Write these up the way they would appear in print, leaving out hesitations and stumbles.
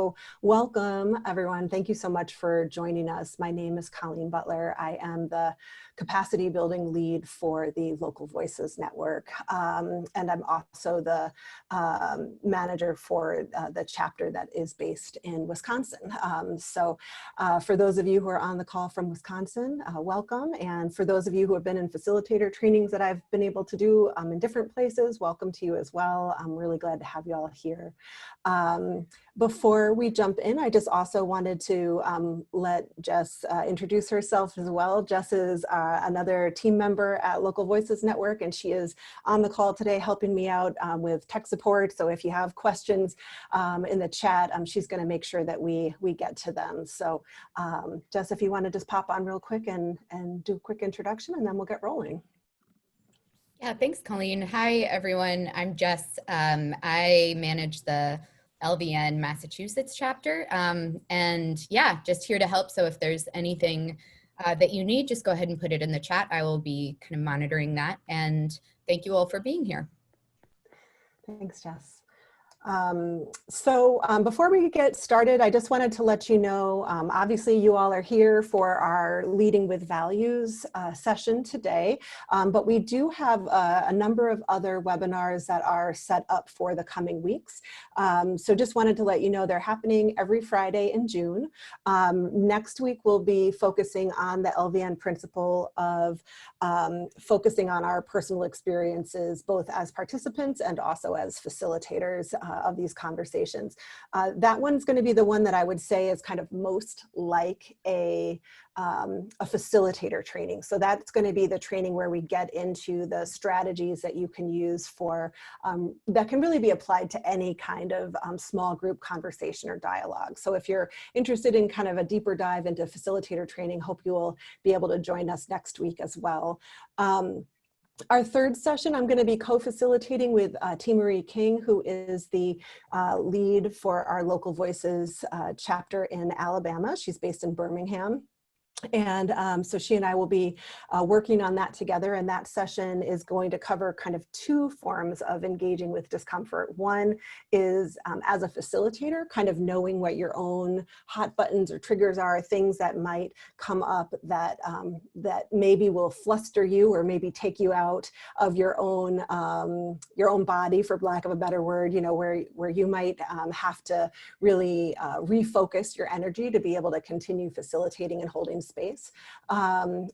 So welcome, everyone. Thank you so much for joining us. My name is Colleen Butler. I am the capacity building lead for the Local Voices Network. And I'm also the manager for the chapter that is based in Wisconsin. For those of you who are on the call from Wisconsin, welcome. And for those of you who have been in facilitator trainings that I've been able to do in different places, welcome to you as well. I'm really glad to have you all here. Before we jump in, I just also wanted to let Jess introduce herself as well. Jess is another team member at Local Voices Network, and she is on the call today helping me out with tech support. So if you have questions in the chat, she's going to make sure that we get to them. So Jess, if you want to just pop on real quick and do a quick introduction, and then we'll get rolling. Yeah, thanks, Colleen. Hi, everyone. I'm Jess. I manage the LVN Massachusetts chapter. And yeah, just here to help. So if there's anything that you need, just go ahead and put it in the chat. I will be kind of monitoring that. And thank you all for being here. Thanks, Jess. Before we get started, I just wanted to let you know, obviously you all are here for our Leading with Values session today, but we do have a number of other webinars that are set up for the coming weeks. So just wanted to let you know they're happening every Friday in June. Next week we'll be focusing on the LVN principle of focusing on our personal experiences, both as participants and also as facilitators of these conversations. That one's going to be the one that I would say is kind of most like a facilitator training. So that's going to be the training where we get into the strategies that you can use for, that can really be applied to any kind of small group conversation or dialogue. So if you're interested in kind of a deeper dive into facilitator training, hope you will be able to join us next week as well. Our third session, I'm going to be co-facilitating with T. Marie King, who is the lead for our Local Voices chapter in Alabama. She's based in Birmingham. And so she and I will be working on that together, and that session is going to cover kind of two forms of engaging with discomfort. One is as a facilitator, kind of knowing what your own hot buttons or triggers are, things that might come up that that maybe will fluster you or maybe take you out of your own body, for lack of a better word, you know, where you might have to really refocus your energy to be able to continue facilitating and holding space.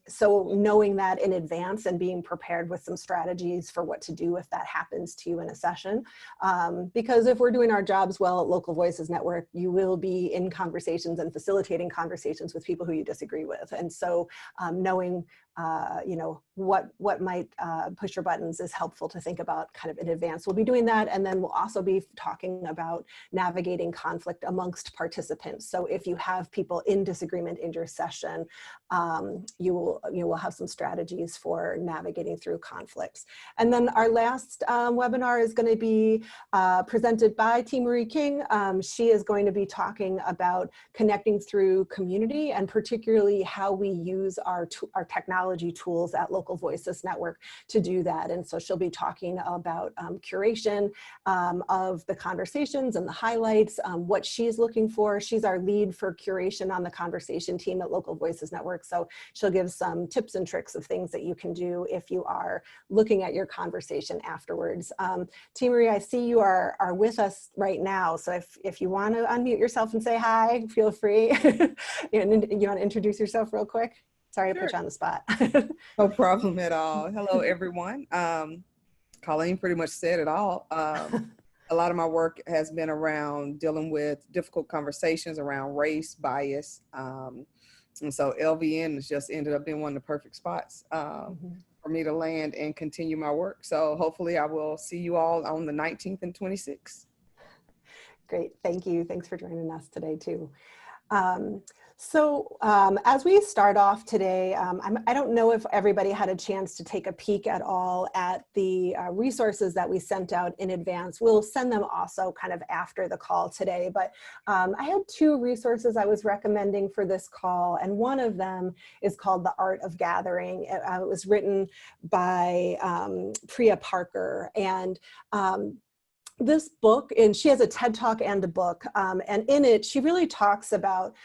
So knowing that in advance and being prepared with some strategies for what to do if that happens to you in a session. Because if we're doing our jobs well at Local Voices Network, you will be in conversations and facilitating conversations with people who you disagree with. And so knowing you know, what might push your buttons is helpful to think about kind of in advance. We'll be doing that, and then we'll also be talking about navigating conflict amongst participants. So if you have people in disagreement in your session, you will have some strategies for navigating through conflicts. And then our last webinar is going to be presented by T. Marie King. She is going to be talking about connecting through community, and particularly how we use our technology tools at Local Voices Network to do that. And so she'll be talking about curation of the conversations and the highlights, what she's looking for. She's our lead for curation on the conversation team at Local Voices Network. So she'll give some tips and tricks of things that you can do if you are looking at your conversation afterwards. T. Marie, I see you are with us right now. So if you want to unmute yourself and say hi, feel free. You want to introduce yourself real quick? Sorry to put you on the spot. No problem at all. Hello, everyone. Colleen pretty much said it all. A lot of my work has been around dealing with difficult conversations around race, bias. And so LVN has just ended up being one of the perfect spots for me to land and continue my work. So hopefully I will see you all on the 19th and 26th. Great, thank you. Thanks for joining us today too. As we start off today, I don't know if everybody had a chance to take a peek at all at the resources that we sent out in advance. We'll send them also kind of after the call today, but I had two resources I was recommending for this call, and one of them is called The Art of Gathering. It was written by Priya Parker, and this book, and she has a TED Talk and a book, and in it, she really talks about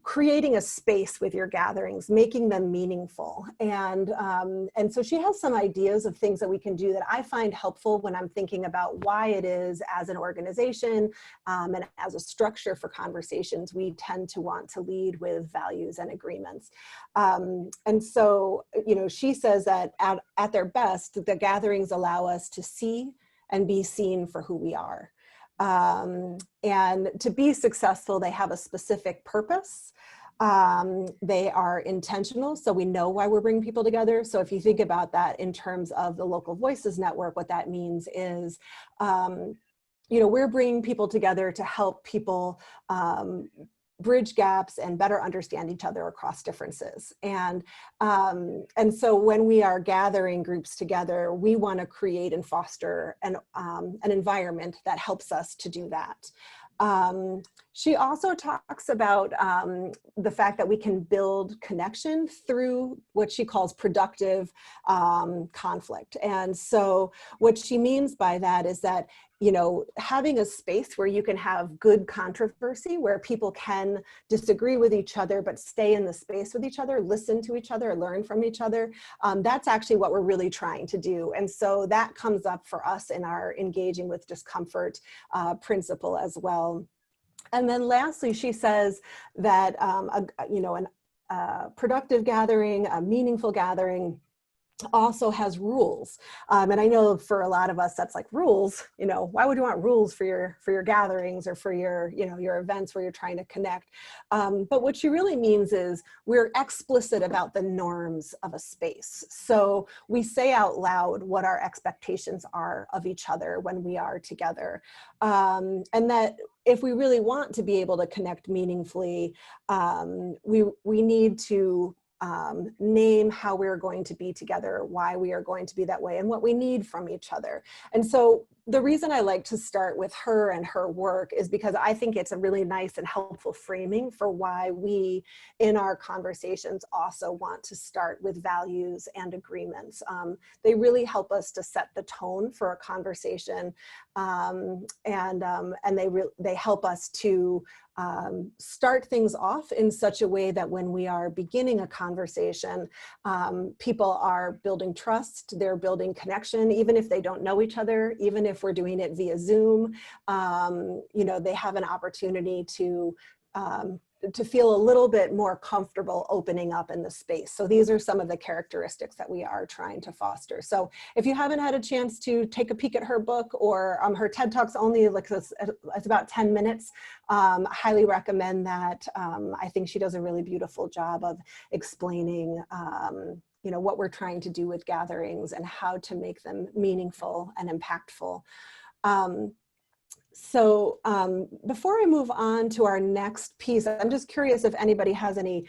creating a space with your gatherings, making them meaningful. And so she has some ideas of things that we can do that I find helpful when I'm thinking about why it is as an organization and as a structure for conversations, we tend to want to lead with values and agreements. And so, you know, she says that at their best, the gatherings allow us to see and be seen for who we are. And to be successful, they have a specific purpose. They are intentional, so we know why we're bringing people together. So if you think about that in terms of the Local Voices Network, what that means is, you know, we're bringing people together to help people bridge gaps and better understand each other across differences. And so when we are gathering groups together, we want to create and foster an environment that helps us to do that. She also talks about the fact that we can build connection through what she calls productive conflict. And so what she means by that is that, you know, having a space where you can have good controversy, where people can disagree with each other, but stay in the space with each other, listen to each other, learn from each other. That's actually what we're really trying to do. And so that comes up for us in our engaging with discomfort principle as well. And then lastly, she says that, you know, a productive gathering, a meaningful gathering also has rules. And I know for a lot of us, that's like rules, you know, why would you want rules for your gatherings or for your, you know, your events where you're trying to connect? But what she really means is we're explicit about the norms of a space. So we say out loud what our expectations are of each other when we are together. And that if we really want to be able to connect meaningfully, we need to name how we're going to be together, why we are going to be that way, and what we need from each other. And so the reason I like to start with her and her work is because I think it's a really nice and helpful framing for why we in our conversations also want to start with values and agreements. They really help us to set the tone for a conversation, and they help us to start things off in such a way that when we are beginning a conversation, people are building trust, they're building connection, even if they don't know each other, even if we're doing it via Zoom, you know, they have an opportunity to feel a little bit more comfortable opening up in the space. So these are some of the characteristics that we are trying to foster. So if you haven't had a chance to take a peek at her book or her TED Talks, only like it's about 10 minutes, I highly recommend that. I think she does a really beautiful job of explaining you know, what we're trying to do with gatherings and how to make them meaningful and impactful. So before I move on to our next piece, I'm just curious if anybody has any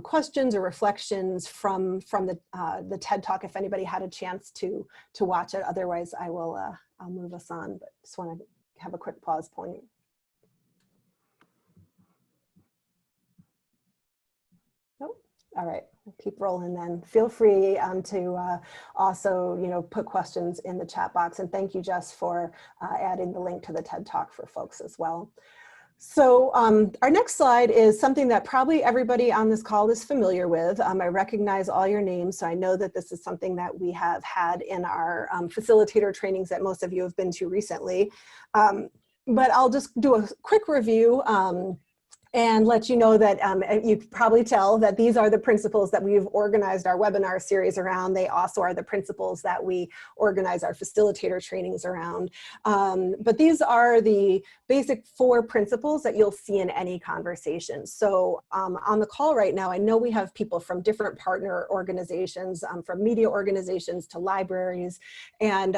questions or reflections from the TED Talk, if anybody had a chance to watch it. Otherwise, I'll move us on, but just want to have a quick pause point. Nope. All right, we'll keep rolling then. Feel free to also, you know, put questions in the chat box. And thank you, Jess, for adding the link to the TED Talk for folks as well. So our next slide is something that probably everybody on this call is familiar with. I recognize all your names, so I know that this is something that we have had in our facilitator trainings that most of you have been to recently. But I'll just do a quick review and let you know that you can probably tell that these are the principles that we've organized our webinar series around. They also are the principles that we organize our facilitator trainings around. But these are the basic 4 principles that you'll see in any conversation. So on the call right now, I know we have people from different partner organizations, from media organizations to libraries. And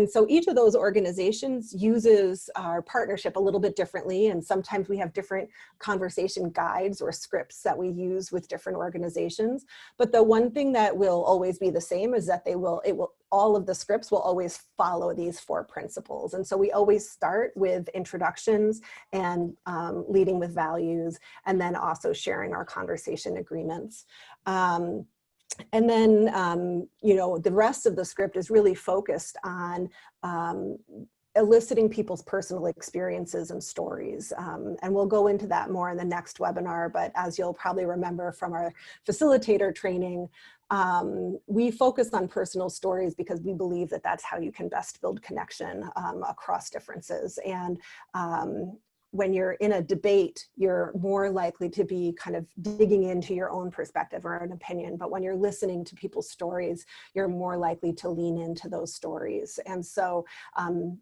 so each of those organizations uses our partnership a little bit differently. And sometimes we have different conversation guides or scripts that we use with different organizations. But the one thing that will always be the same is that all of the scripts will always follow these 4 principles. And so we always start with introductions and leading with values, and then also sharing our conversation agreements. And then, you know, the rest of the script is really focused on eliciting people's personal experiences and stories. And we'll go into that more in the next webinar, but as you'll probably remember from our facilitator training, we focus on personal stories because we believe that that's how you can best build connection across differences. And when you're in a debate, you're more likely to be kind of digging into your own perspective or an opinion. But when you're listening to people's stories, you're more likely to lean into those stories. And so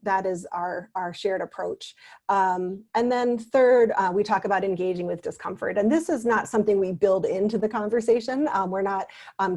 that is our shared approach. And then third, we talk about engaging with discomfort. And this is not something we build into the conversation. We're not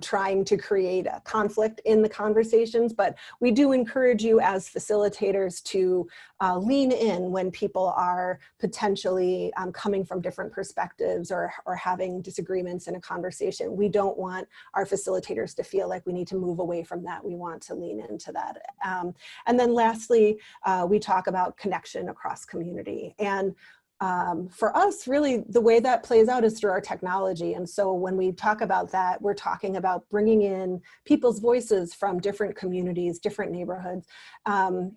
trying to create a conflict in the conversations, but we do encourage you as facilitators to lean in when people are potentially coming from different perspectives or having disagreements in a conversation. We don't want our facilitators to feel like we need to move away from that. We want to lean into that. And then lastly, we talk about connection across community. And for us, really, the way that plays out is through our technology. And so when we talk about that, we're talking about bringing in people's voices from different communities, different neighborhoods.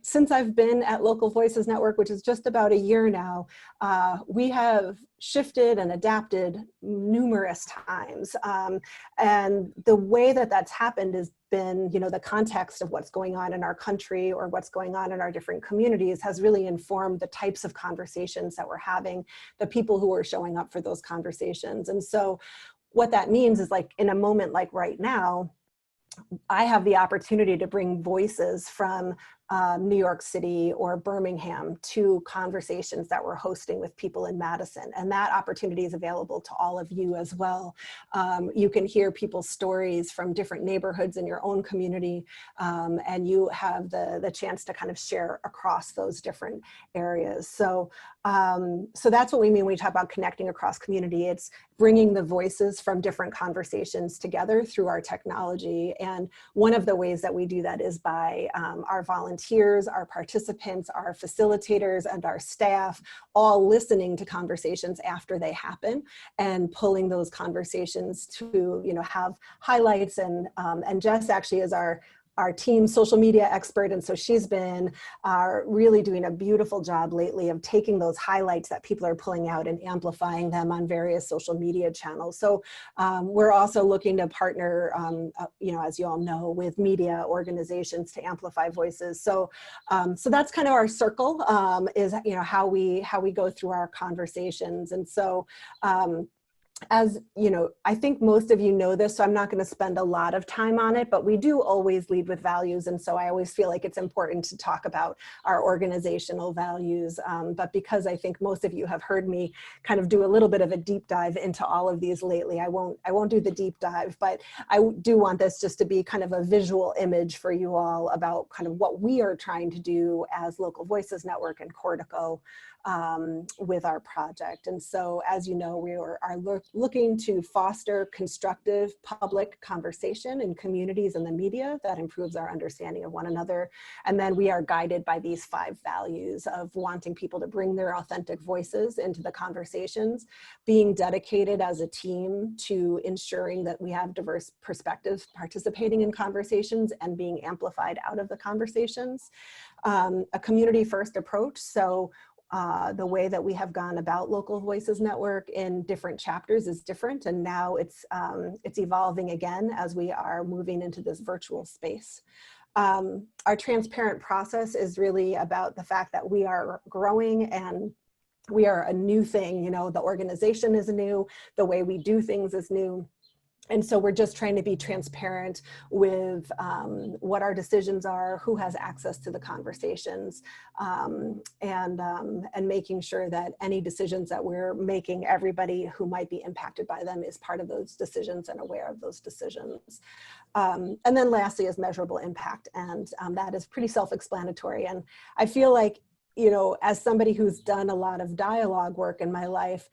Since I've been at Local Voices Network, which is just about a year now, we have shifted and adapted numerous times. And the way that that's happened has been, the context of what's going on in our country or what's going on in our different communities has really informed the types of conversations that we're having, the people who are showing up for those conversations. And so what that means is, like, in a moment like right now, I have the opportunity to bring voices from New York City or Birmingham to conversations that we're hosting with people in Madison. And that opportunity is available to all of you as well. You can hear people's stories from different neighborhoods in your own community, and you have the chance to kind of share across those different areas. So that's what we mean when we talk about connecting across community. It's bringing the voices from different conversations together through our technology. And one of the ways that we do that is by our volunteers, our participants, our facilitators, and our staff all listening to conversations after they happen and pulling those conversations to, have highlights. And Jess actually is our team social media expert. And so she's been really doing a beautiful job lately of taking those highlights that people are pulling out and amplifying them on various social media channels. So we're also looking to partner, as you all know, with media organizations to amplify voices. So that's kind of our circle, is, how we go through our conversations. And so as I think most of you know this, so I'm not going to spend a lot of time on it, but we do always lead with values. And so I always feel like it's important to talk about our organizational values. But because I think most of you have heard me kind of do a little bit of a deep dive into all of these lately, I won't do the deep dive, but I do want this just to be kind of a visual image for you all about kind of what we are trying to do as Local Voices Network and Cortico with our project. And so, as you know, we are looking to foster constructive public conversation in communities and the media that improves our understanding of one another. And then we are guided by these 5 values of wanting people to bring their authentic voices into the conversations, being dedicated as a team to ensuring that we have diverse perspectives participating in conversations and being amplified out of the conversations, a community first approach. So the way that we have gone about Local Voices Network in different chapters is different, and now it's evolving again as we are moving into this virtual space. Our transparent process is really about the fact that we are growing and we are a new thing. The organization is new, the way we do things is new. And so we're just trying to be transparent with what our decisions are, who has access to the conversations, and making sure that any decisions that we're making, everybody who might be impacted by them is part of those decisions and aware of those decisions. And then lastly is measurable impact. And that is pretty self-explanatory. And I feel like, as somebody who's done a lot of dialogue work in my life,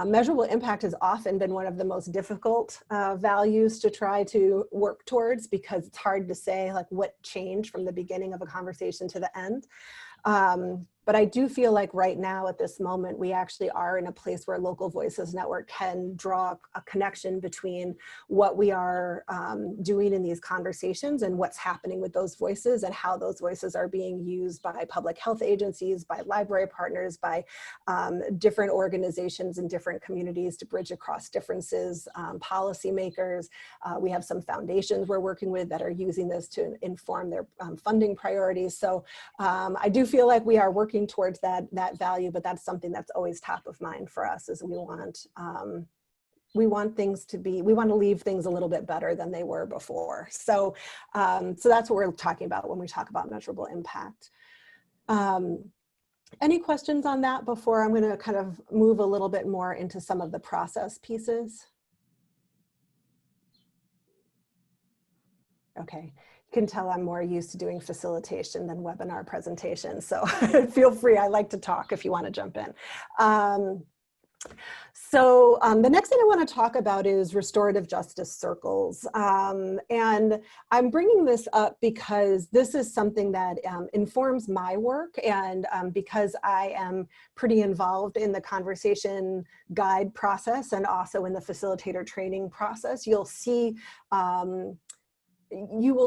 measurable impact has often been one of the most difficult values to try to work towards, because it's hard to say like what changed from the beginning of a conversation to the end. But I do feel like right now at this moment, we actually are in a place where Local Voices Network can draw a connection between what we are doing in these conversations and what's happening with those voices and how those voices are being used by public health agencies, by library partners, by different organizations in different communities to bridge across differences, policymakers. We have some foundations we're working with that are using this to inform their funding priorities. So I do feel like we are working towards that value, but that's something that's always top of mind for us, is we want things to be, we want to leave things a little bit better than they were before. So, so that's what we're talking about when we talk about measurable impact. Any questions on that before I'm going to kind of move a little bit more into some of the process pieces? Okay, you can tell I'm more used to doing facilitation than webinar presentations, so feel free. I like to talk if you want to jump in. So the next thing I want to talk about is restorative justice circles. And I'm bringing this up because this is something that informs my work, and because I am pretty involved in the conversation guide process and also in the facilitator training process, you will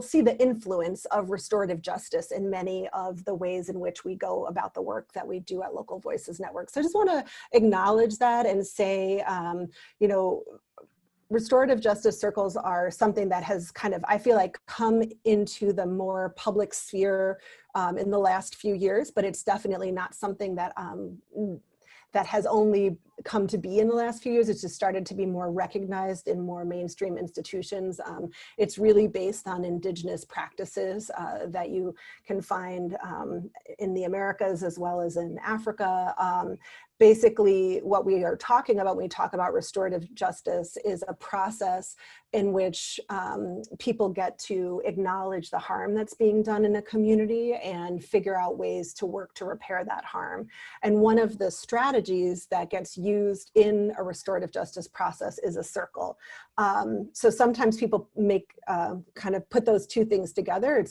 see the influence of restorative justice in many of the ways in which we go about the work that we do at Local Voices Network. So I just want to acknowledge that and say, you know, restorative justice circles are something that has kind of, I feel like, come into the more public sphere in the last few years, but it's definitely not something that that has only come to be in the last few years. It's just started to be more recognized in more mainstream institutions. It's really based on indigenous practices that you can find in the Americas as well as in Africa. Basically, what we are talking about when we talk about restorative justice is a process in which people get to acknowledge the harm that's being done in a community and figure out ways to work to repair that harm. And one of the strategies that gets used in a restorative justice process is a circle. So sometimes people make kind of put those two things together,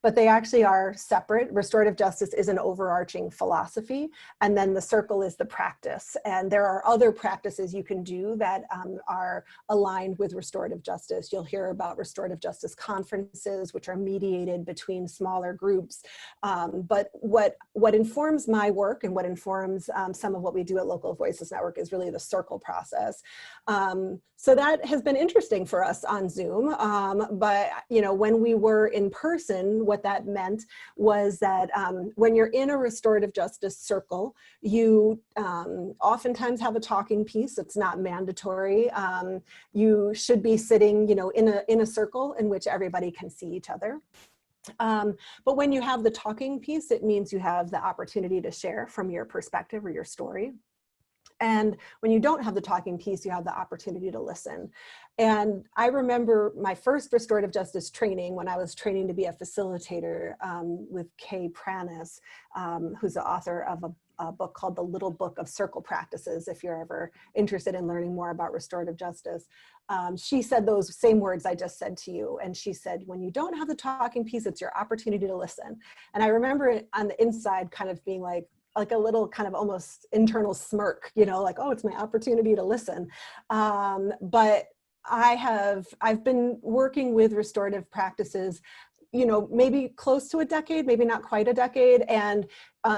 but they actually are separate. Restorative justice is an overarching philosophy, and then the circle is the practice. And there are other practices you can do that are aligned with restorative justice. You'll hear about restorative justice conferences, which are mediated between smaller groups. But what informs my work and what informs some of what we do at Local Voices Network is really the circle process. So that has been interesting for us on Zoom. But you know, when we were in person, what that meant was that when you're in a restorative justice circle, you oftentimes have a talking piece. It's not mandatory. You should be sitting, you know, in a circle in which everybody can see each other. But when you have the talking piece, it means you have the opportunity to share from your perspective or your story. And when you don't have the talking piece, you have the opportunity to listen. And I remember my first restorative justice training when I was training to be a facilitator with Kay Pranis, who's the author of a book called The Little Book of Circle Practices, if you're ever interested in learning more about restorative justice. She said those same words I just said to you. And she said, when you don't have the talking piece, it's your opportunity to listen. And I remember on the inside kind of being like a little kind of almost internal smirk, you know, like, oh, it's my opportunity to listen. But I've been working with restorative practices, you know, maybe close to a decade, maybe not quite a decade. And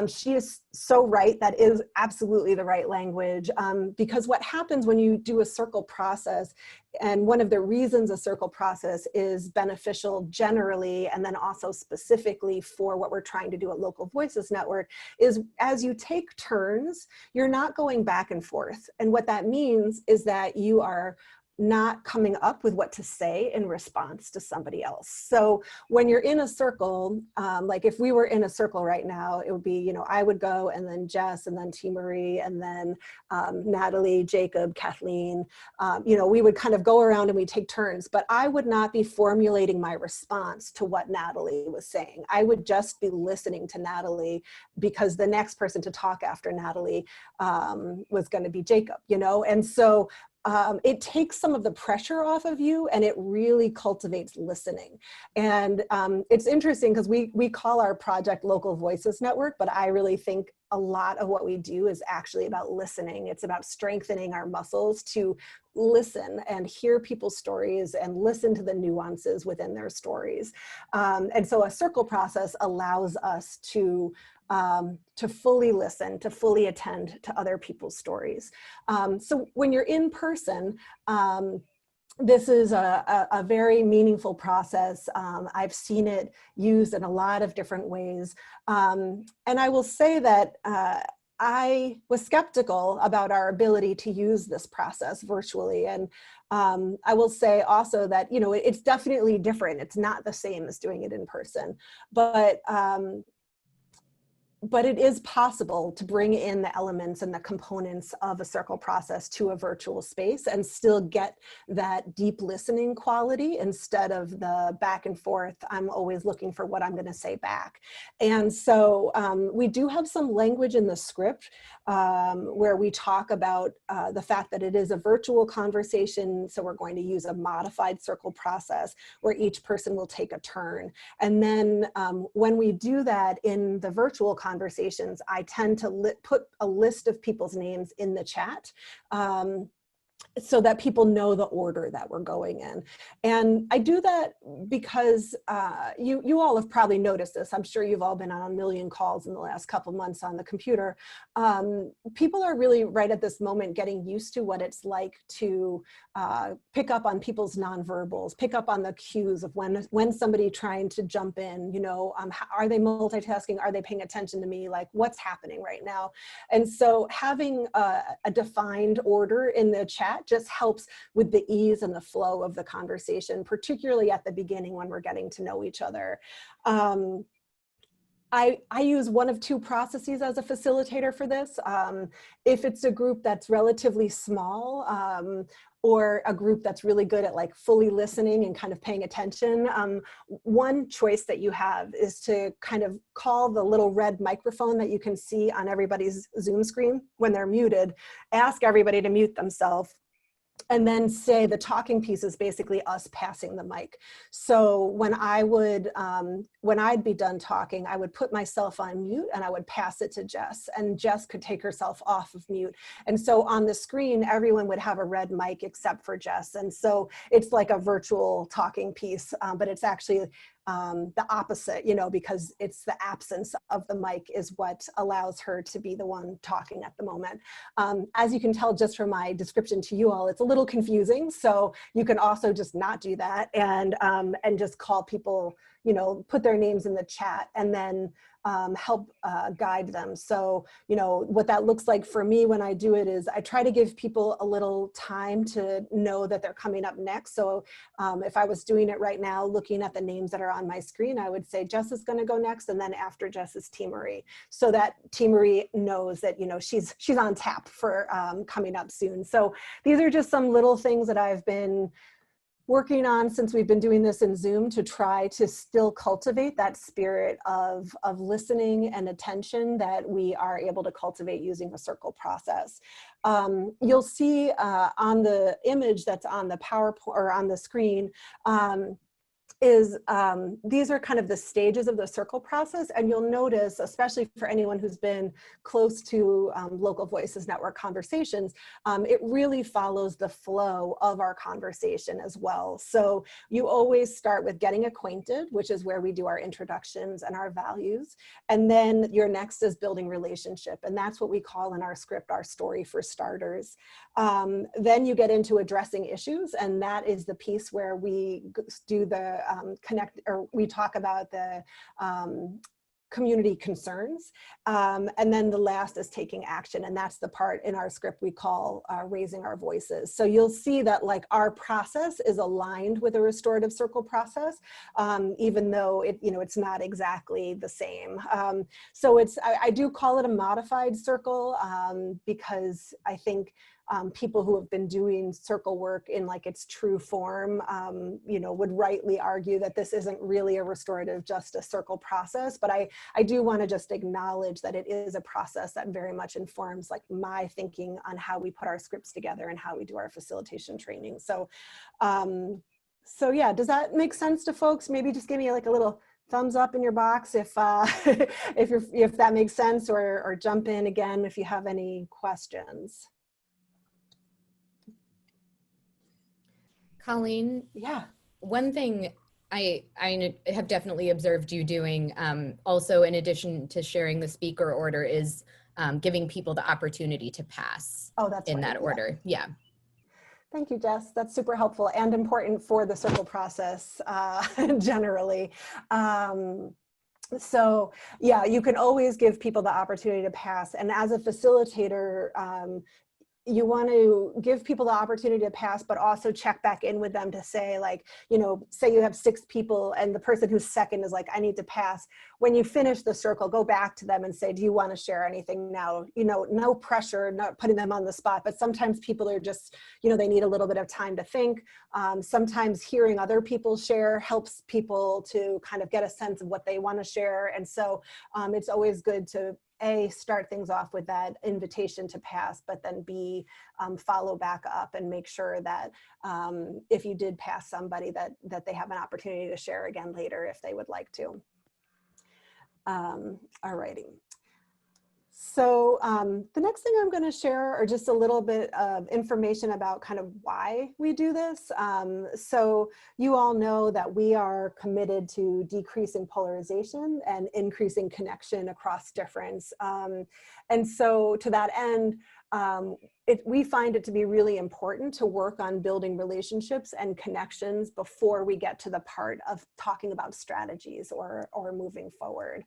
she is so right. That is absolutely the right language. Because what happens when you do a circle process, and one of the reasons a circle process is beneficial generally, and then also specifically for what we're trying to do at Local Voices Network, is as you take turns, you're not going back and forth. And what that means is that you are not coming up with what to say in response to somebody else. So when you're in a circle, like if we were in a circle right now, it would be, you know, I would go, and then Jess, and then T. Marie, and then Natalie, Jacob, Kathleen, you know, we would kind of go around and we take turns, but I would not be formulating my response to what Natalie was saying. I would just be listening to Natalie, because the next person to talk after Natalie was going to be Jacob, you know? And so it takes some of the pressure off of you, and it really cultivates listening. And it's interesting because we call our project Local Voices Network, but I really think a lot of what we do is actually about listening. It's about strengthening our muscles to listen and hear people's stories and listen to the nuances within their stories. And so a circle process allows us to fully listen, to fully attend to other people's stories. So when you're in person, this is a very meaningful process. I've seen it used in a lot of different ways. And I will say that I was skeptical about our ability to use this process virtually. And I will say also that, you know, it's definitely different. It's not the same as doing it in person, but it is possible to bring in the elements and the components of a circle process to a virtual space and still get that deep listening quality instead of the back and forth. I'm always looking for what I'm going to say back. And so we do have some language in the script where we talk about the fact that it is a virtual conversation. So we're going to use a modified circle process where each person will take a turn. And then when we do that in the virtual conversations, I tend to put a list of people's names in the chat so that people know the order that we're going in. And I do that because you all have probably noticed this. I'm sure you've all been on a million calls in the last couple months on the computer. People are really right at this moment getting used to what it's like to pick up on people's nonverbals, pick up on the cues of when somebody trying to jump in, you know, are they multitasking? Are they paying attention to me? Like, what's happening right now? And so having a defined order in the chat just helps with the ease and the flow of the conversation, particularly at the beginning when we're getting to know each other. I use one of two processes as a facilitator for this. If it's a group that's relatively small, or a group that's really good at like fully listening and kind of paying attention, one choice that you have is to kind of call the little red microphone that you can see on everybody's Zoom screen when they're muted, ask everybody to mute themselves, and then say the talking piece is basically us passing the mic. So when I'd be done talking, I would put myself on mute and I would pass it to Jess, and Jess could take herself off of mute. And so on the screen, everyone would have a red mic except for Jess. And so it's like a virtual talking piece, but it's actually the opposite, you know, because it's the absence of the mic is what allows her to be the one talking at the moment. As you can tell just from my description to you all, it's a little confusing. So you can also just not do that and just call people, you know, put their names in the chat and then help guide them. So, you know, what that looks like for me when I do it is I try to give people a little time to know that they're coming up next. So if I was doing it right now, looking at the names that are on my screen, I would say Jess is going to go next, and then after Jess is T. Marie, so that T. Marie knows that, you know, she's on tap for coming up soon. So these are just some little things that I've been working on since we've been doing this in Zoom to try to still cultivate that spirit of listening and attention that we are able to cultivate using the circle process. You'll see on the image that's on the PowerPoint or on the screen, these are kind of the stages of the circle process. And you'll notice, especially for anyone who's been close to Local Voices Network conversations, it really follows the flow of our conversation as well. So you always start with getting acquainted, which is where we do our introductions and our values. And then your next is building relationship. And that's what we call in our script, our story for starters. Then you get into addressing issues. And that is the piece where we do the we talk about the community concerns. And then the last is taking action. And that's the part in our script we call raising our voices. So you'll see that like our process is aligned with a restorative circle process, even though it's not exactly the same. So I do call it a modified circle because I think people who have been doing circle work in like its true form, would rightly argue that this isn't really a restorative justice circle process. But I do want to just acknowledge that it is a process that very much informs like my thinking on how we put our scripts together and how we do our facilitation training. So, so yeah, does that make sense to folks? Maybe just give me like a little thumbs up in your box if if that makes sense, or jump in again if you have any questions. Colleen, Yeah. one thing I have definitely observed you doing, also in addition to sharing the speaker order, is giving people the opportunity to pass in that order. Yeah. Thank you, Jess. That's super helpful and important for the circle process generally. So yeah, you can always give people the opportunity to pass. And as a facilitator, you want to give people the opportunity to pass, but also check back in with them to say, like, you know, say you have 6 people and the person who's second is like, I need to pass. When you finish the circle, go back to them and say, do you want to share anything now? You know, no pressure, not putting them on the spot, but sometimes people are just, you know, they need a little bit of time to think. Sometimes hearing other people share helps people to kind of get a sense of what they want to share. And so it's always good to start things off with that invitation to pass, but then B, follow back up and make sure that if you did pass somebody that they have an opportunity to share again later if they would like to. Alrighty. So the next thing I'm going to share are just a little bit of information about kind of why we do this. So you all know that we are committed to decreasing polarization and increasing connection across difference. And so to that end, we find it to be really important to work on building relationships and connections before we get to the part of talking about strategies or moving forward.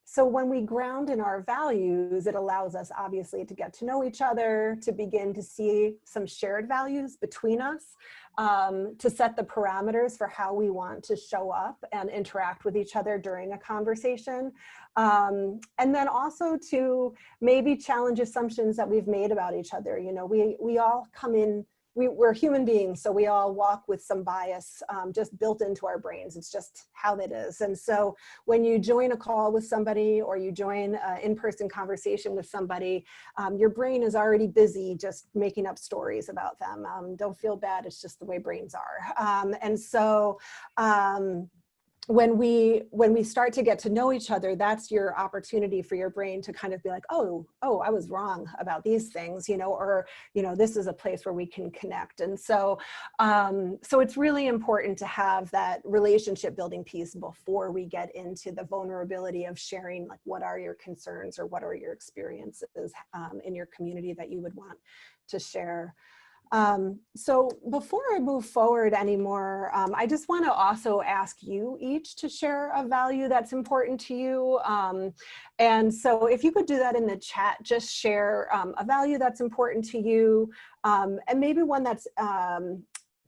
So when we ground in our values, it allows us obviously to get to know each other, to begin to see some shared values between us, to set the parameters for how we want to show up and interact with each other during a conversation. And then also to maybe challenge assumptions that we've made about each other. You know, we all come in, we're human beings, so we all walk with some bias just built into our brains. It's just how it is. And so when you join a call with somebody or you join an in-person conversation with somebody, your brain is already busy just making up stories about them. Don't feel bad, it's just the way brains are. And so when we start to get to know each other, that's your opportunity for your brain to kind of be like, oh, I was wrong about these things, you know, or, you know, this is a place where we can connect. And so, so it's really important to have that relationship building piece before we get into the vulnerability of sharing, like, what are your concerns or what are your experiences in your community that you would want to share. So before I move forward anymore, I just want to also ask you each to share a value that's important to you. And so if you could do that in the chat, just share a value that's important to you, and maybe one that's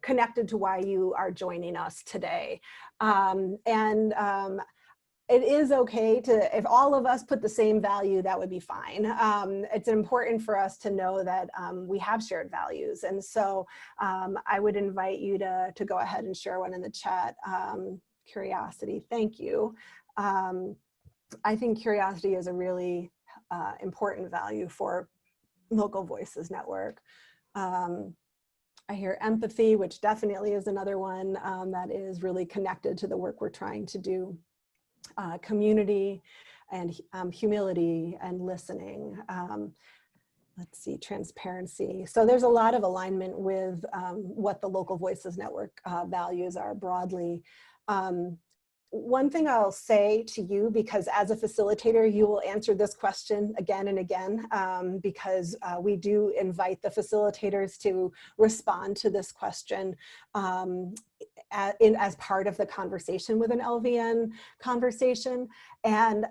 connected to why you are joining us today. It is okay to, if all of us put the same value, that would be fine. It's important for us to know that we have shared values. And so I would invite you to go ahead and share one in the chat. Curiosity, thank you. I think curiosity is a really important value for Local Voices Network. I hear empathy, which definitely is another one that is really connected to the work we're trying to do. Community and humility and listening. Let's see, transparency. So there's a lot of alignment with what the Local Voices Network values are broadly. One thing I'll say to you, because as a facilitator, you will answer this question again and again, because we do invite the facilitators to respond to this question as part of the conversation with an LVN conversation. And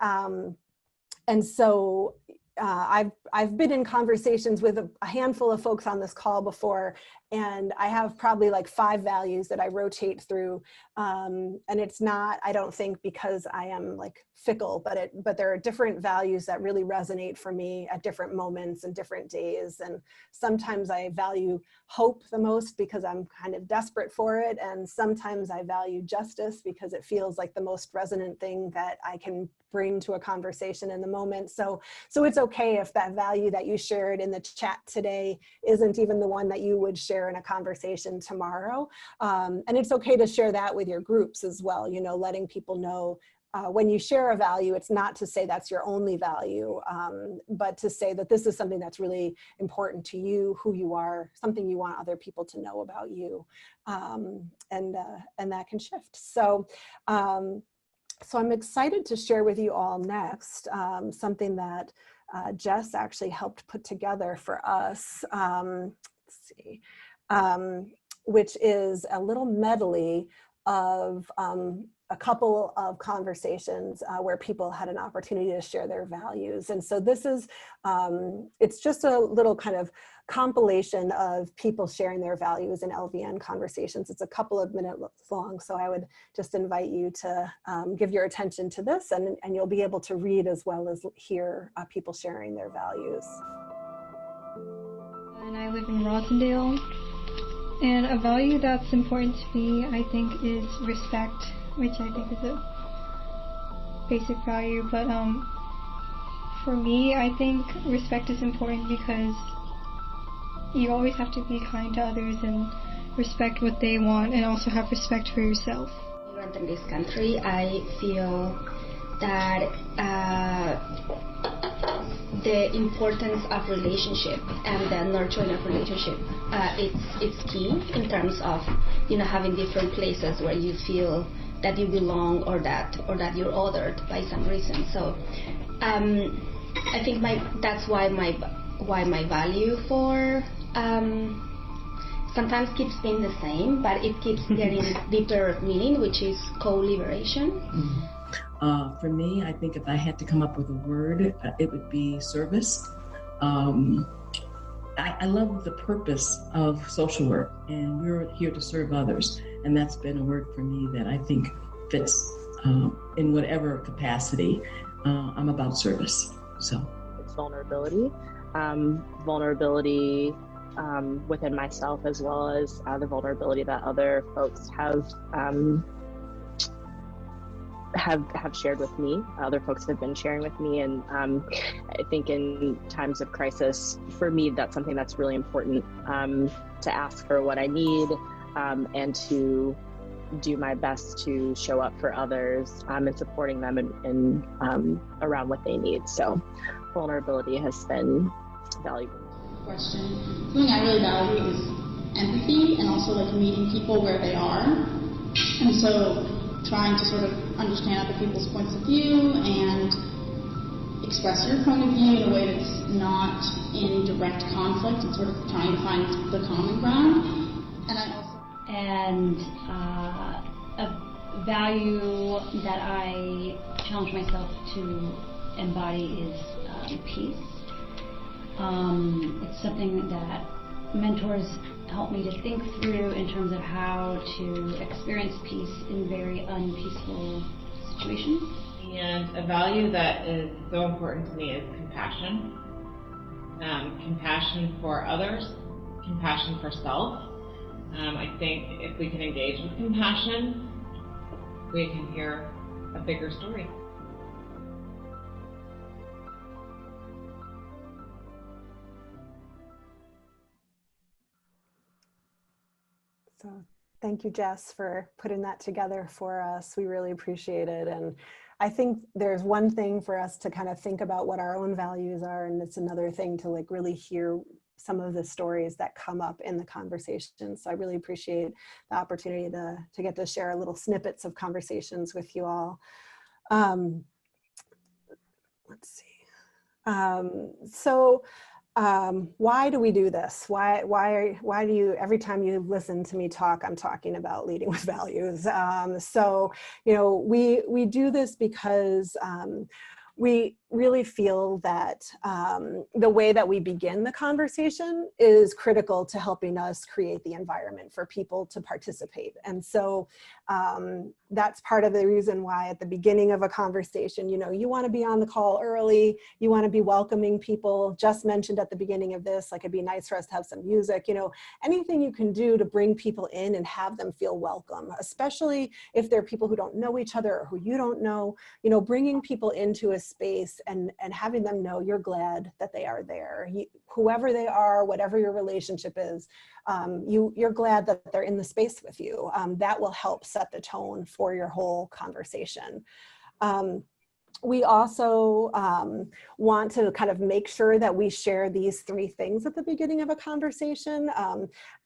so I've been in conversations with a handful of folks on this call before, and I have probably like 5 values that I rotate through. And it's not, I don't think, because I am like fickle, but there are different values that really resonate for me at different moments and different days. And sometimes I value hope the most because I'm kind of desperate for it. And sometimes I value justice because it feels like the most resonant thing that I can bring to a conversation in the moment. So it's okay if that value that you shared in the chat today isn't even the one that you would share in a conversation tomorrow. And it's okay to share that with your groups as well, you know, letting people know when you share a value, it's not to say that's your only value, but to say that this is something that's really important to you, who you are, something you want other people to know about you, and that can shift. So I'm excited to share with you all next something that Jess actually helped put together for us, which is a little medley of a couple of conversations where people had an opportunity to share their values. And so this is, it's just a little kind of compilation of people sharing their values in LVN conversations. It's a couple of minutes long, so I would just invite you to give your attention to this, and you'll be able to read as well as hear people sharing their values. And I live in Rosendale, and a value that's important to me, I think, is respect, which I think is a basic value, but for me, I think respect is important because you always have to be kind to others and respect what they want, and also have respect for yourself. Immigrant in this country, I feel that the importance of relationship and the nurturing of relationship, it's key in terms of, you know, having different places where you feel that you belong or that you're othered by some reason. So I think that's why my value for sometimes keeps being the same, but it keeps getting deeper meaning, which is co-liberation. Mm-hmm. For me, I think if I had to come up with a word, it would be service. I love the purpose of social work, and we're here to serve others. And that's been a word for me that I think fits in whatever capacity. I'm about service. So it's vulnerability. Vulnerability within myself, as well as the vulnerability that other folks have shared with me. Other folks have been sharing with me, and I think in times of crisis, for me, that's something that's really important, to ask for what I need, and to do my best to show up for others, and supporting them in around what they need. So vulnerability has been valuable. Question. Something I really value is empathy, and also like meeting people where they are, and so trying to sort of understand other people's points of view and express your point of view in a way that's not in direct conflict, and sort of trying to find the common ground. And a value that I challenge myself to embody is peace. It's something that mentors help me to think through in terms of how to experience peace in very unpeaceful situations. And a value that is so important to me is compassion. Compassion for others, compassion for self. I think if we can engage with compassion, we can hear a bigger story. So thank you, Jess, for putting that together for us. We really appreciate it. And I think there's one thing for us to kind of think about what our own values are, and it's another thing to like really hear some of the stories that come up in the conversation. So I really appreciate the opportunity to get to share little snippets of conversations with you all. Let's see. Why do we do this? Why do you, every time you listen to me talk, I'm talking about leading with values. So, you know, we do this because we really feel that the way that we begin the conversation is critical to helping us create the environment for people to participate. And so that's part of the reason why at the beginning of a conversation, you know, you want to be on the call early, you want to be welcoming people. Just mentioned at the beginning of this, like it'd be nice for us to have some music, you know, anything you can do to bring people in and have them feel welcome, especially if they're people who don't know each other or who you don't know, you know, bringing people into a space and having them know you're glad that they are there. Whoever they are, whatever your relationship is, you're glad that they're in the space with you. That will help set the tone for your whole conversation. We also want to kind of make sure that we share these 3 things at the beginning of a conversation.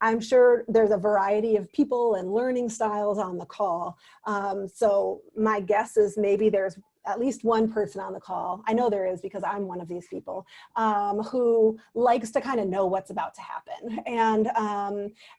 I'm sure there's a variety of people and learning styles on the call. So my guess is maybe there's at least one person on the call, I know there is because I'm one of these people, who likes to kind of know what's about to happen.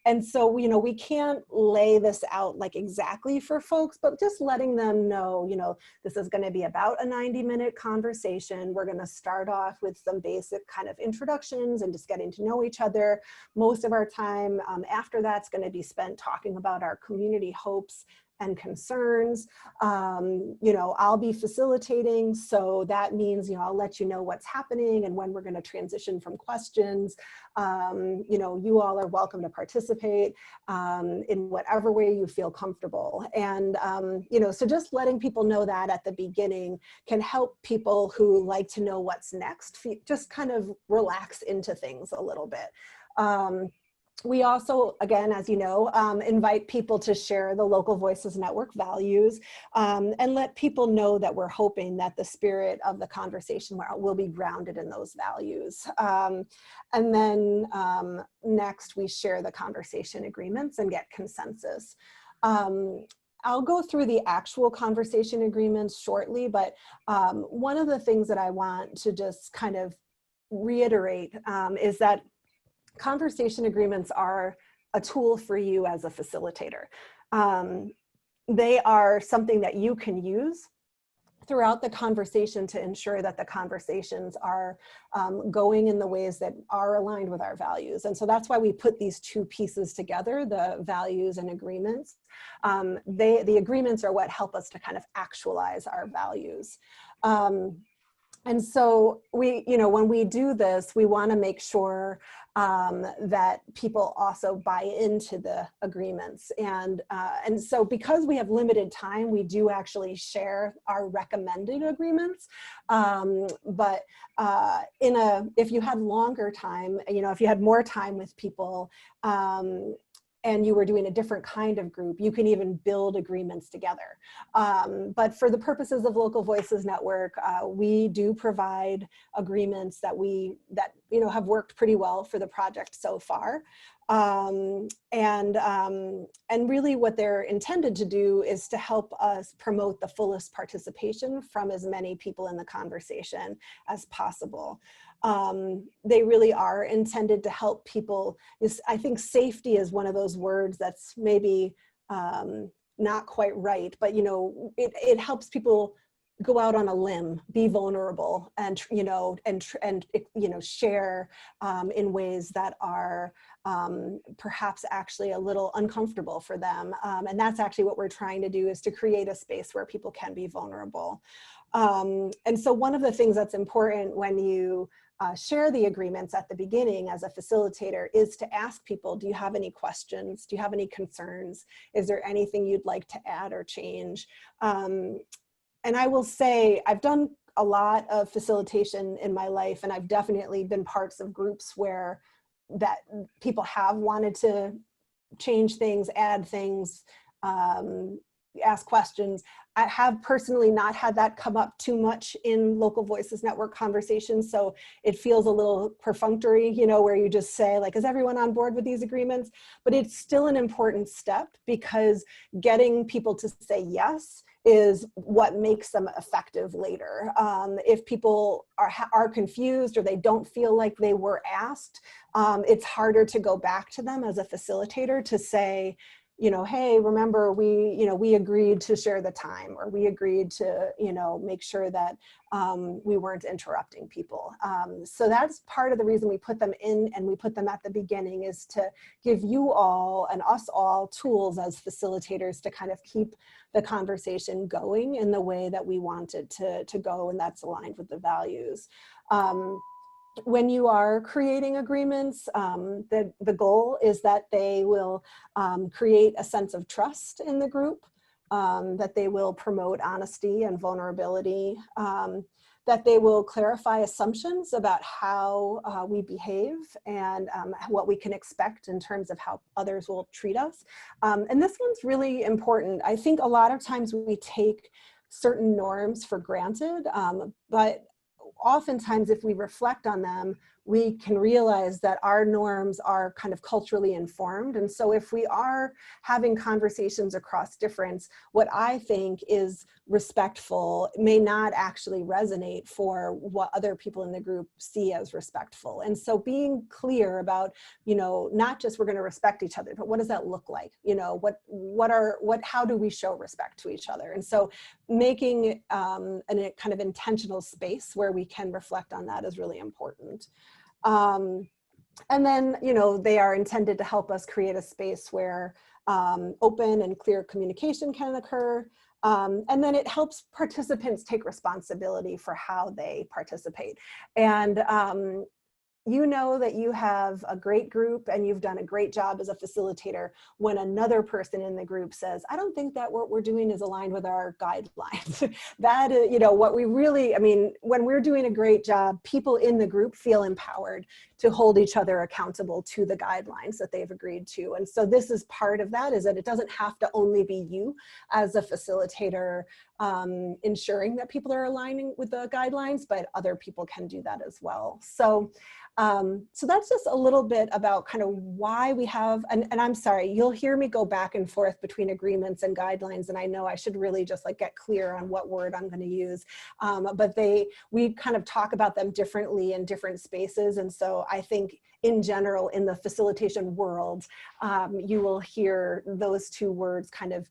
And so, you know, we can't lay this out like exactly for folks, but just letting them know, you know, this is going to be about a 90-minute conversation. We're going to start off with some basic kind of introductions and just getting to know each other. Most of our time after that's going to be spent talking about our community hopes and concerns. You know, I'll be facilitating, so that means, you know, I'll let you know what's happening and when we're going to transition from questions. You know, you all are welcome to participate in whatever way you feel comfortable. And, you know, so just letting people know that at the beginning can help people who like to know what's next, just kind of relax into things a little bit. We also, again, as you know, invite people to share the Local Voices Network values and let people know that we're hoping that the spirit of the conversation will be grounded in those values. And then next, we share the conversation agreements and get consensus. I'll go through the actual conversation agreements shortly, but one of the things that I want to just kind of reiterate is that conversation agreements are a tool for you as a facilitator. They are something that you can use throughout the conversation to ensure that the conversations are going in the ways that are aligned with our values. And so that's why we put these 2 pieces together, the values and agreements. The agreements are what help us to kind of actualize our values. And so we, you know, when we do this, we want to make sure that people also buy into the agreements. And so because we have limited time, we do actually share our recommended agreements. But if you had longer time, you know, if you had more time with people, and you were doing a different kind of group, you can even build agreements together. But for the purposes of Local Voices Network, we do provide agreements that you know, have worked pretty well for the project so far. And really what they're intended to do is to help us promote the fullest participation from as many people in the conversation as possible. They really are intended to help people. I think safety is one of those words that's maybe not quite right, but you know, it helps people go out on a limb, be vulnerable, and you know, share in ways that are perhaps actually a little uncomfortable for them. And that's actually what we're trying to do, is to create a space where people can be vulnerable. And so one of the things that's important when you share the agreements at the beginning as a facilitator is to ask people, do you have any questions? Do you have any concerns? Is there anything you'd like to add or change? And I will say, I've done a lot of facilitation in my life, and I've definitely been parts of groups where that people have wanted to change things, add things, ask questions. I have personally not had that come up too much in Local Voices Network conversations, so it feels a little perfunctory, you know, where you just say, like, is everyone on board with these agreements? But it's still an important step, because getting people to say yes is what makes them effective later. If people are confused or they don't feel like they were asked, it's harder to go back to them as a facilitator to say, hey, remember we agreed to share the time, or we agreed to, make sure that we weren't interrupting people. So that's part of the reason we put them in, and we put them at the beginning, is to give you all and us all tools as facilitators to kind of keep the conversation going in the way that we want it to go, and that's aligned with the values. When you are creating agreements, the goal is that they will create a sense of trust in the group, that they will promote honesty and vulnerability, that they will clarify assumptions about how we behave and what we can expect in terms of how others will treat us. And this one's really important. I think a lot of times we take certain norms for granted, but oftentimes if we reflect on them, we can realize that our norms are kind of culturally informed. And so if we are having conversations across difference, what I think is respectful may not actually resonate for what other people in the group see as respectful. And so being clear about, not just we're going to respect each other, but what does that look like? How do we show respect to each other? And so making a kind of intentional space where we can reflect on that is really important. And then, they are intended to help us create a space where open and clear communication can occur. And then it helps participants take responsibility for how they participate. And you know that you have a great group and you've done a great job as a facilitator when another person in the group says, I don't think that what we're doing is aligned with our guidelines. That, what we really, when we're doing a great job, people in the group feel empowered to hold each other accountable to the guidelines that they've agreed to. And so this is part of that, is that it doesn't have to only be you as a facilitator ensuring that people are aligning with the guidelines, but other people can do that as well. So that's just a little bit about kind of why we have, and I'm sorry, you'll hear me go back and forth between agreements and guidelines, and I know I should really just get clear on what word I'm going to use, but we kind of talk about them differently in different spaces. And so I think in general, in the facilitation world, you will hear those two words kind of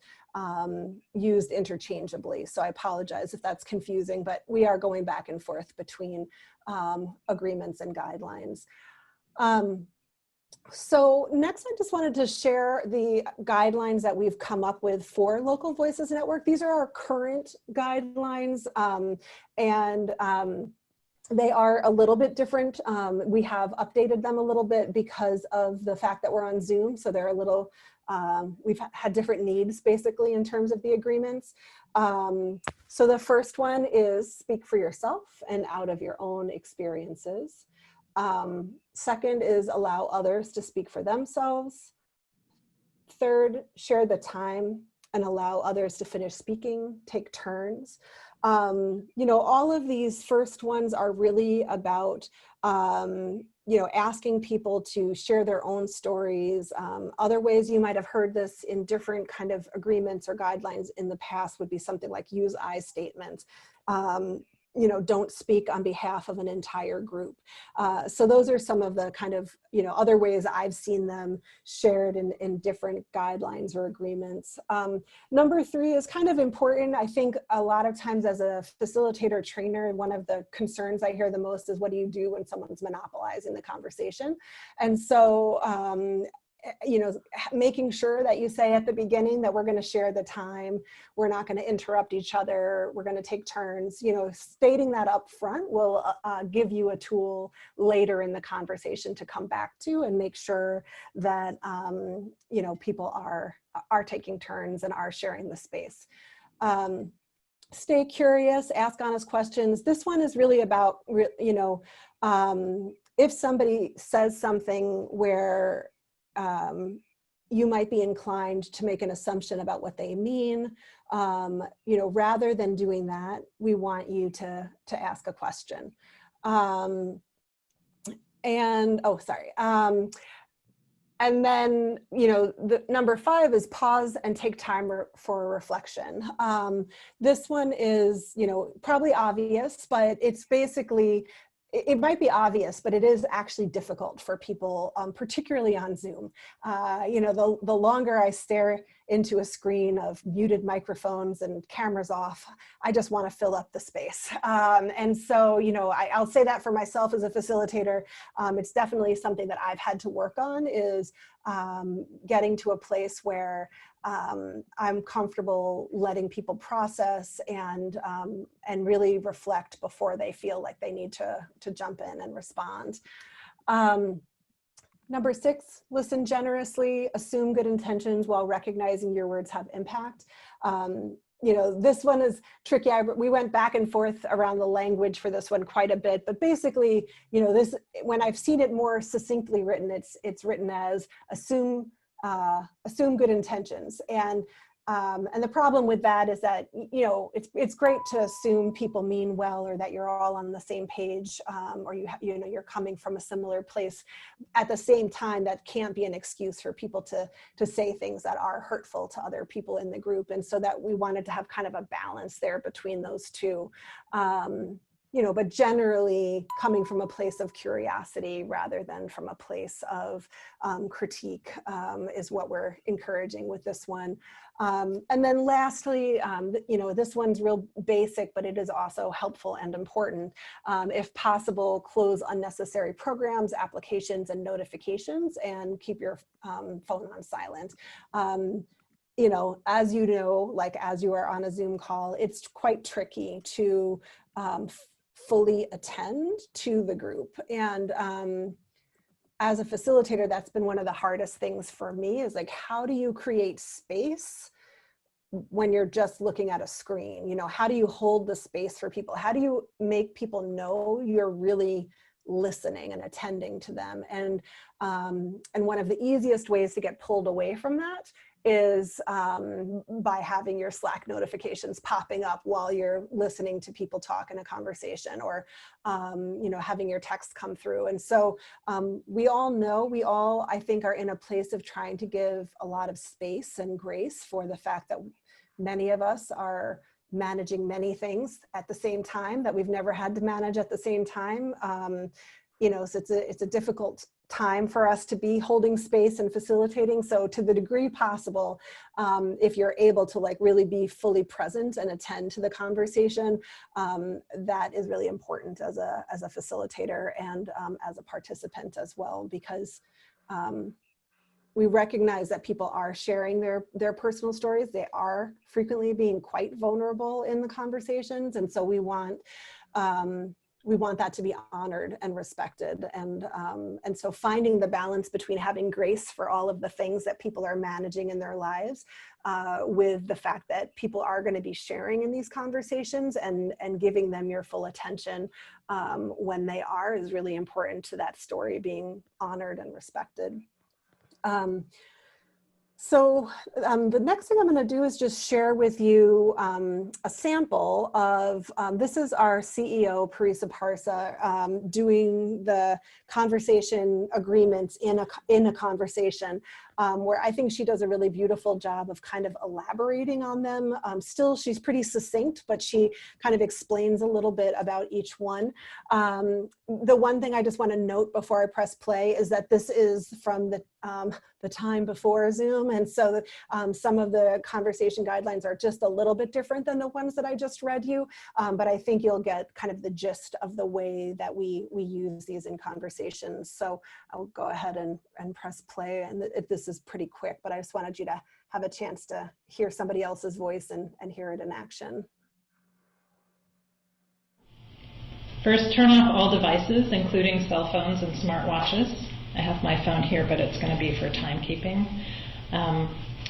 used interchangeably. So I apologize if that's confusing, but we are going back and forth between agreements and guidelines. So next, I just wanted to share the guidelines that we've come up with for Local Voices Network. These are our current guidelines, and they are a little bit different. We have updated them a little bit because of the fact that we're on Zoom, so they're a little, we've had different needs basically in terms of the agreements. So the first one is speak for yourself and out of your own experiences. Second is allow others to speak for themselves. Third, share the time and allow others to finish speaking, take turns. All of these first ones are really about, asking people to share their own stories. Other ways you might have heard this in different kind of agreements or guidelines in the past would be something like use I statements. Don't speak on behalf of an entire group. So those are some of the kind of, other ways I've seen them shared in different guidelines or agreements. Number 3 is kind of important. I think a lot of times as a facilitator trainer, one of the concerns I hear the most is, what do you do when someone's monopolizing the conversation? And so, making sure that you say at the beginning that we're going to share the time, we're not going to interrupt each other, we're going to take turns, stating that up front will give you a tool later in the conversation to come back to and make sure that, people are taking turns and are sharing the space. Stay curious, ask honest questions. This one is really about, if somebody says something where you might be inclined to make an assumption about what they mean, rather than doing that, we want you to ask a question. And then, the number 5 is pause and take time for reflection. This one is, probably obvious, but it's basically it might be obvious, but it is actually difficult for people, particularly on Zoom. You know, the longer I stare into a screen of muted microphones and cameras off, I just want to fill up the space. And so, you know, I'll say that for myself as a facilitator. It's definitely something that I've had to work on, is getting to a place where I'm comfortable letting people process and really reflect before they feel like they need to jump in and respond. Number 6, listen generously, assume good intentions while recognizing your words have impact. You know, this one is tricky. We went back and forth around the language for this one quite a bit, but basically, you know, this, when I've seen it more succinctly written, it's written as assume good intentions. And the problem with that is that, you know, it's great to assume people mean well, or that you're all on the same page, or you know, you're coming from a similar place. At the same time, that can't be an excuse for people to say things that are hurtful to other people in the group. And so that we wanted to have kind of a balance there between those two. You know, but generally coming from a place of curiosity rather than from a place of critique is what we're encouraging with this one. And then lastly, you know, this one's real basic, but it is also helpful and important. If possible, close unnecessary programs, applications, and notifications, and keep your phone on silent. You know, as you know, like as you are on a Zoom call, it's quite tricky to fully attend to the group. And as a facilitator, that's been one of the hardest things for me, is like, how do you create space when you're just looking at a screen? You know, how do you hold the space for people? How do you make people know you're really listening and attending to them? And one of the easiest ways to get pulled away from that is by having your Slack notifications popping up while you're listening to people talk in a conversation, or you know, having your text come through. And so we all, I think, are in a place of trying to give a lot of space and grace for the fact that many of us are managing many things at the same time that we've never had to manage at the same time. You know, so it's a difficult time for us to be holding space and facilitating. So to the degree possible, if you're able to like really be fully present and attend to the conversation, that is really important as a facilitator and as a participant as well, because we recognize that people are sharing their personal stories. They are frequently being quite vulnerable in the conversations. And so we want that to be honored and respected. And so finding the balance between having grace for all of the things that people are managing in their lives, with the fact that people are going to be sharing in these conversations, and giving them your full attention when they are, is really important to that story being honored and respected. So the next thing I'm going to do is just share with you a sample of, this is our CEO, Parisa Parsa, doing the conversation agreements in a conversation, where I think she does a really beautiful job of kind of elaborating on them. Still, she's pretty succinct, but she kind of explains a little bit about each one. The one thing I just want to note before I press play is that this is from the time before Zoom. And so some of the conversation guidelines are just a little bit different than the ones that I just read you. But I think you'll get kind of the gist of the way that we use these in conversations. So I'll go ahead and press play. And this is pretty quick, but I just wanted you to have a chance to hear somebody else's voice and hear it in action. First, turn off all devices, including cell phones and smartwatches. I have my phone here, but it's going to be for timekeeping.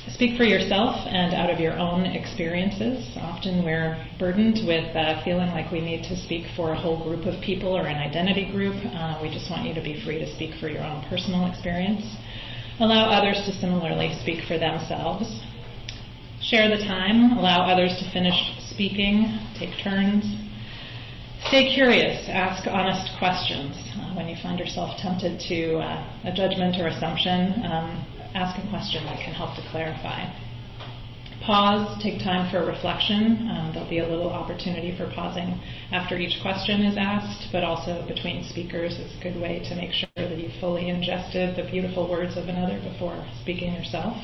Speak for yourself and out of your own experiences. Often we're burdened with feeling like we need to speak for a whole group of people or an identity group. We just want you to be free to speak for your own personal experience. Allow others to similarly speak for themselves. Share the time. Allow others to finish speaking. Take turns. Stay curious. Ask honest questions. When you find yourself tempted to a judgment or assumption, ask a question that can help to clarify. pause, take time for reflection. There'll be a little opportunity for pausing after each question is asked, but also between speakers. It's a good way to make sure that you've fully ingested the beautiful words of another before speaking yourself.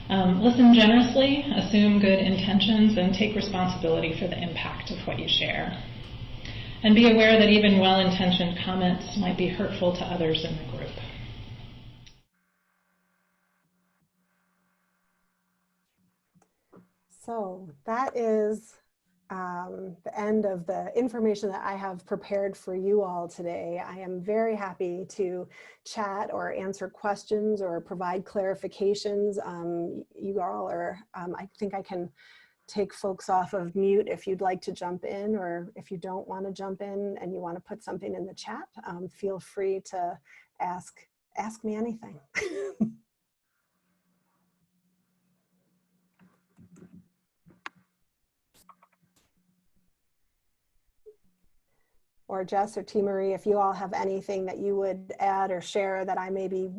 Listen generously, assume good intentions, and take responsibility for the impact of what you share. And be aware that even well-intentioned comments might be hurtful to others in the group. So that is the end of the information that I have prepared for you all today. I am very happy to chat or answer questions or provide clarifications. You all are, I think I can take folks off of mute if you'd like to jump in, or if you don't want to jump in and you want to put something in the chat, feel free to ask me anything. Or Jess or T. Marie, if you all have anything that you would add or share that I maybe,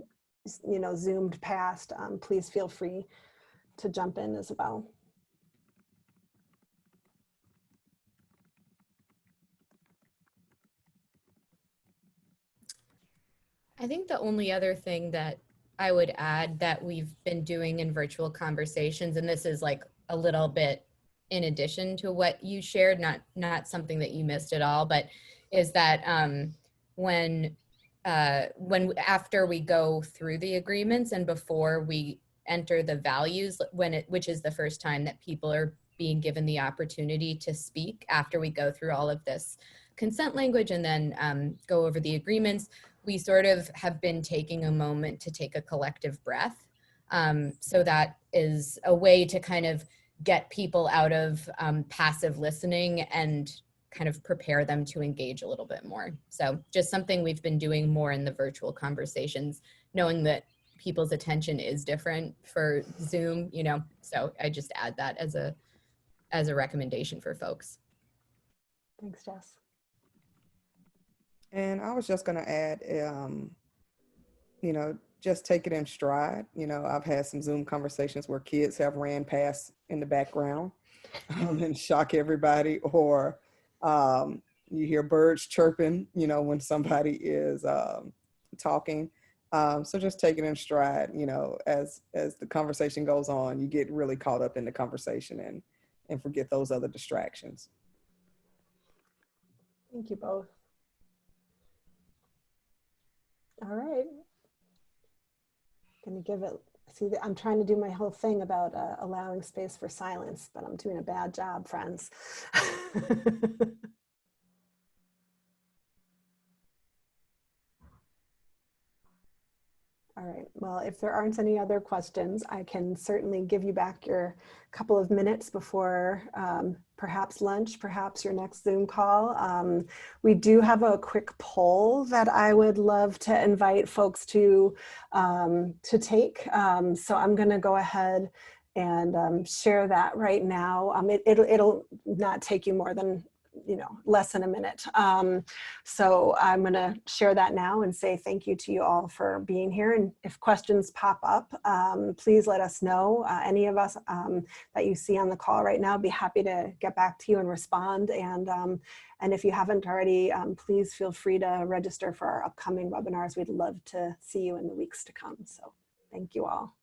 zoomed past, please feel free to jump in as well. I think the only other thing that I would add that we've been doing in virtual conversations, and this is like a little bit in addition to what you shared, not something that you missed at all, but is that when after we go through the agreements and before we enter the values, which is the first time that people are being given the opportunity to speak after we go through all of this consent language and then go over the agreements, we sort of have been taking a moment to take a collective breath. So that is a way to kind of get people out of passive listening and kind of prepare them to engage a little bit more. So just something we've been doing more in the virtual conversations, knowing that people's attention is different for Zoom, so I just add that as a recommendation for folks. Thanks, Jess. And I was just going to add, just take it in stride. I've had some Zoom conversations where kids have ran past in the background and shock everybody, or you hear birds chirping, when somebody is talking. So just take it in stride, as the conversation goes on, you get really caught up in the conversation and forget those other distractions. Thank you both. All right. Gonna give it, I'm trying to do my whole thing about allowing space for silence, but I'm doing a bad job, friends. All right, well, if there aren't any other questions, I can certainly give you back your couple of minutes before perhaps lunch, perhaps your next Zoom call. We do have a quick poll that I would love to invite folks to take. So I'm gonna go ahead and share that right now. It'll not take you more than less than a minute. So I'm going to share that now and say thank you to you all for being here. And if questions pop up, please let us know. Any of us that you see on the call right now, be happy to get back to you and respond. And if you haven't already, please feel free to register for our upcoming webinars. We'd love to see you in the weeks to come. So thank you all.